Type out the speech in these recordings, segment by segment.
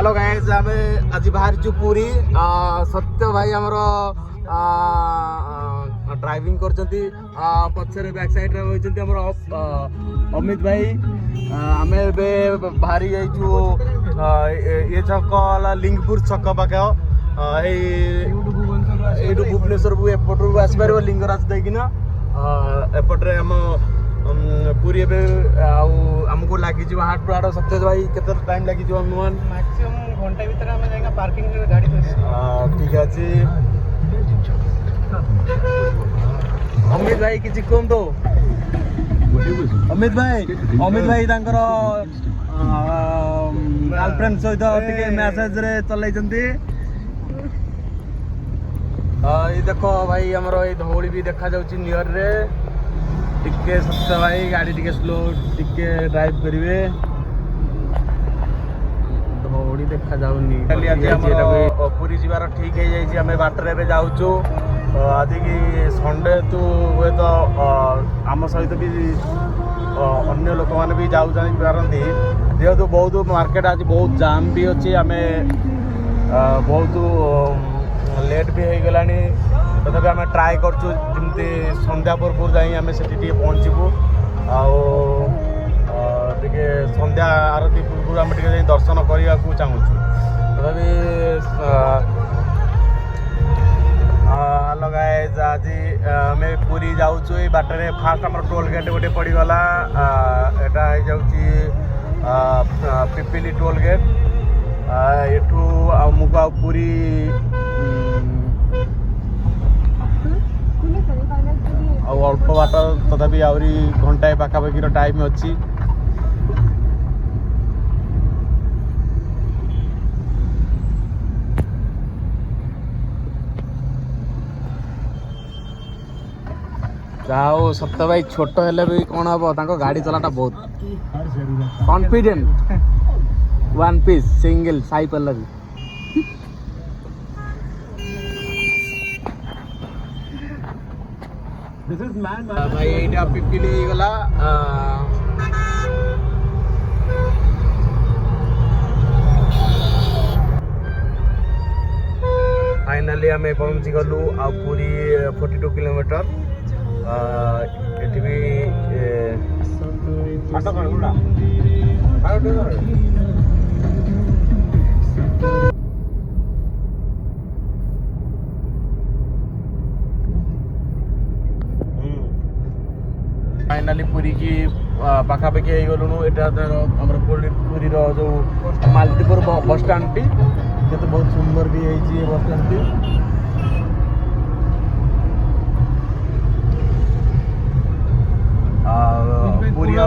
Hello guys आमे आज बाहर पुरी सत्य भाई हमर ड्राइविंग करचंती पछरे बैक साइड रे होइचंती हमर अमित भाई आमे बे बाहरी जाइछु ये छक लिंगपुर छक पाके एडु भुवनेश्वर को एपटरु आसबार लिंगराज देकिना एपटरे हम पूरी आमको लगी हाट टू हाट सत्य भाई केते टाइम लगी अनुमान मैक्सिमम घंटा भीतर हम जाएगा पार्किंग रे गाड़ी ठीक अछि अमित भाई किछि कोन दो अमित भाई तांकर गर्लफ्रेंड सहित टिके मैसेज रे चलै जंती ये देखो भाई हमरो ए धौली भी देखा जाउची नियर रे टिके सत्य भाई गाड़ी टिके स्लो टिके ड्राइव करिवे धौड़ी देखा जाउनी खाली आज हमर पुरी जिवार ठीक हे जाई छी हमें बाटरे बे जाउचो आज की संडे तो वे तो आम सहित भी अन्य लोक माने भी जाउ जाई पारंती जेहेतु बहुत मार्केट आज बहुत जाम भी अछि हमें बहुत लेट भी हो गलानी तथापि आम ट्राए करछु जमती संध्या पूर्व जाई आम से पहुँचबू आगे संध्या आरती पूर्व आम टे दर्शन करने को चाहूँ तथापि हेलो गाइस आज आम पूरी जाऊँ ये बाटर फास्ट आम टोल गेट गोटे पड़गला एटा जाऊँगी पिपिली टोल गेट एठू आमको पूरी अल्प बाट तथापि आहरी घंटाए पाखापाखि टाइम अच्छी जाओ सत्य भाई छोट हेले भी कौन हम गाड़ी चलाटा बहुत confident one piece single Sai Pallavi भाई एटा पिपिली गला फाइनली आम पहुँची गलु आ पूरी 42 किलोमीटर एटी भी फाइनाली पूरी की पाखापाखि हो गलुनु एटा पूरी जो मालतीपुर बस स्टाण्ड टी तो बहुत सुंदर भी है बस स्टाण्ड टी पूरी 6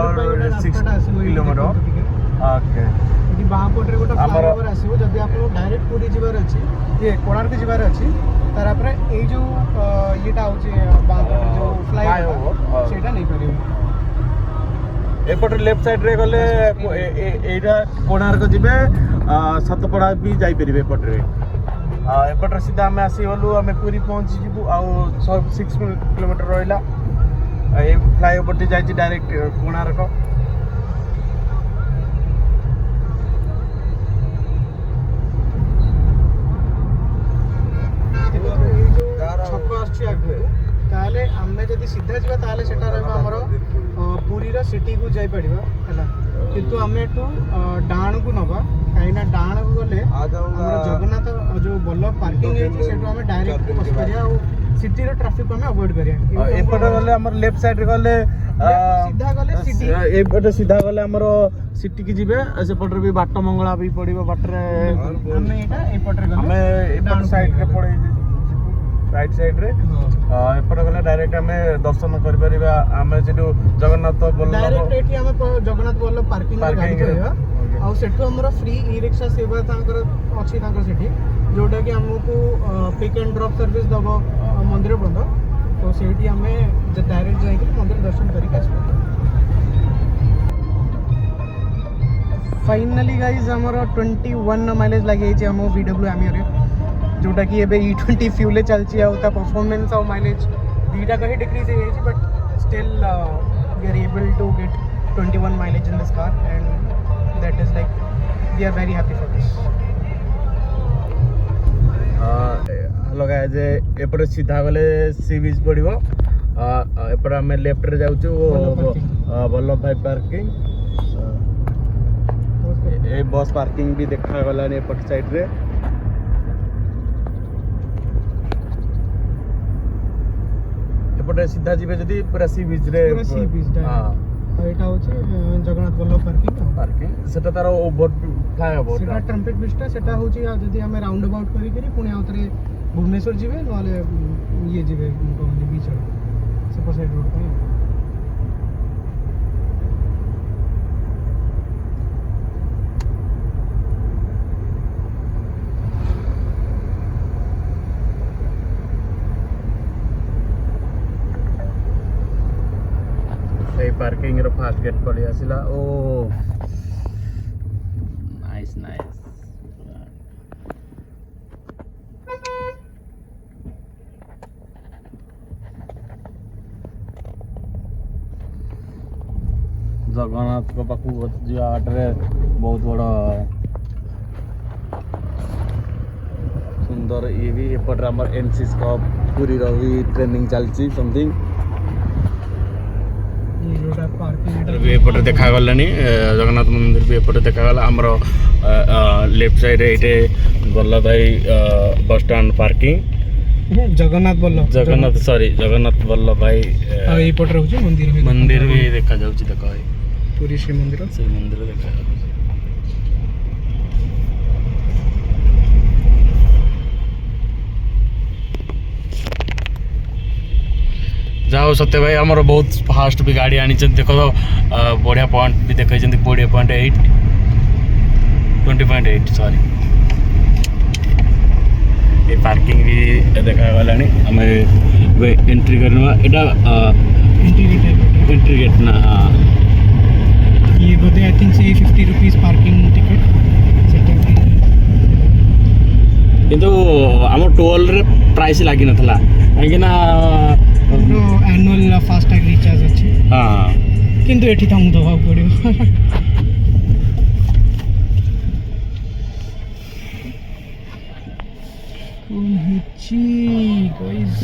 किलोमीटर ओके बाँपटे गोटे फ्लाईओवर आसो जब आप डायरेक्ट पूरी जीवार अच्छी ये कोणार्क जीवार अच्छी तार ये जो येटा होचे जो फ्लाईओवर सेटा नहीं पारे एपटे लेफ्ट साइड रे गले एटा कोणार्क जिबे सतपड़ा भी जाई परिबे एपटे एपटे सीधा आम आसी गलु आम पूरी पहुँची जीवु आ 6 किलोमीटर रहिला ये फ्लाईओवर टी जाई डायरेक्ट कोणार्क ताले आमे जदि सीधा जीवा ताले सेटा रहबा हमरो पूरी रा सिटी को जाई पड़िबा हला किंतु आमे एटू डाण को नबा काइना डाण को गले हमरो जगन्नाथ जो बल्ल पार्किंग है सेटू आमे डायरेक्ट बस करिया और सिटी रो ट्रैफिक को आमे अवॉइड करिया एपटे गले हमर लेफ्ट साइड रे गले सीधा गले सिटी एपटे सीधा गले हमरो सिटी की जिबे से पटर भी बाट मंगला भी पड़िबा बाटरे हमें एटा एपटे गले हमें एपट साइड रे पड़े राइट साइड रे एपटे गले डायरेक्ट हमें दर्शन कर परिबा हमें जेटू जगन्नाथ बल्लभ डायरेक्ट एठी हमें जगन्नाथ बल्लभ पार्किंग रे गाड़ी करबा आ सेटू हमरो फ्री ई रिक्शा सेवा तांकर अछि तांकर सेठी जोटा कि हमको पिक एंड ड्रॉप सर्विस दबो मंदिर बंद तो सेठी हमें डायरेक्ट जाई के मंदिर दर्शन करी के आसबो फाइनली गाइस हमरो 21 माइलेज लागे छै हम VW आमियो जोटा कि एबे E20 फ्यूले चलची आ परफॉर्मेंस और माइलेज दीटा कहीं डिक्रीज है but still we are able to get 21 mileage in this car, and that is like we are very happy for this. जे एपटे सीधा गले सी बीच पड़ो एपटे आम लेफ्ट रे जाऊँ वल्लभ भाई पार्किंग ए बस पार्किंग भी देखा गला एपट साइड रे एपटे सीधा जीवे जदी पूरा सी बीच रे पूरा सी बीच हां एटा होचे जगन्नाथ वल्लभ पार्किंग सेटा तार ओवर फ्लाई ओवर सेटा ट्रम्पेट बीचटा सेटा होची जदी हमें राउंड अबाउट करी करी पुणी आउतरे भुवनेश्वर जीवे नले ये जीवे बीच से साइड रोड पे पार्किंग रो फास्ट गेट पड़ी आसिला ओ नाइस नाइस जगन्नाथ को पाखु आटरे बहुत बड़ा सुंदर ये भी एपटे आमर एनसीसी का पूरी रही ट्रेनिंग चलती समथिंग एपटे देखा गलानी जगन्नाथ मंदिर भी एपटे देखा गला आमर लेफ्ट साइड ये वल्लभ भाई bus stand parking Jagannath sorry Jagannath Vallabh भाई एपटे रहउची मंदिर भी देखा जाउची देखो पुरी श्री मंदिर देखा जाउची जाओ सत्य भाई आमर बहुत फास्ट भी गाड़ी आनी देख बढ़िया पॉइंट भी देखा 20.8 20.8 सॉरी ये पार्किंग भी देखा गला आम एंट्री करवा एंट्री गेट ना हाँ ये बोधे आई थिंक से 50 रुपीस पार्किंग टिकट किंतु आम टोल रे प्राइस लगी नथला कहीं ना एनुअल फास्टैग रिचार्ज अच्छे हाँ किंतु एठी तमु दवा पड़ियो कौन हिची गाइस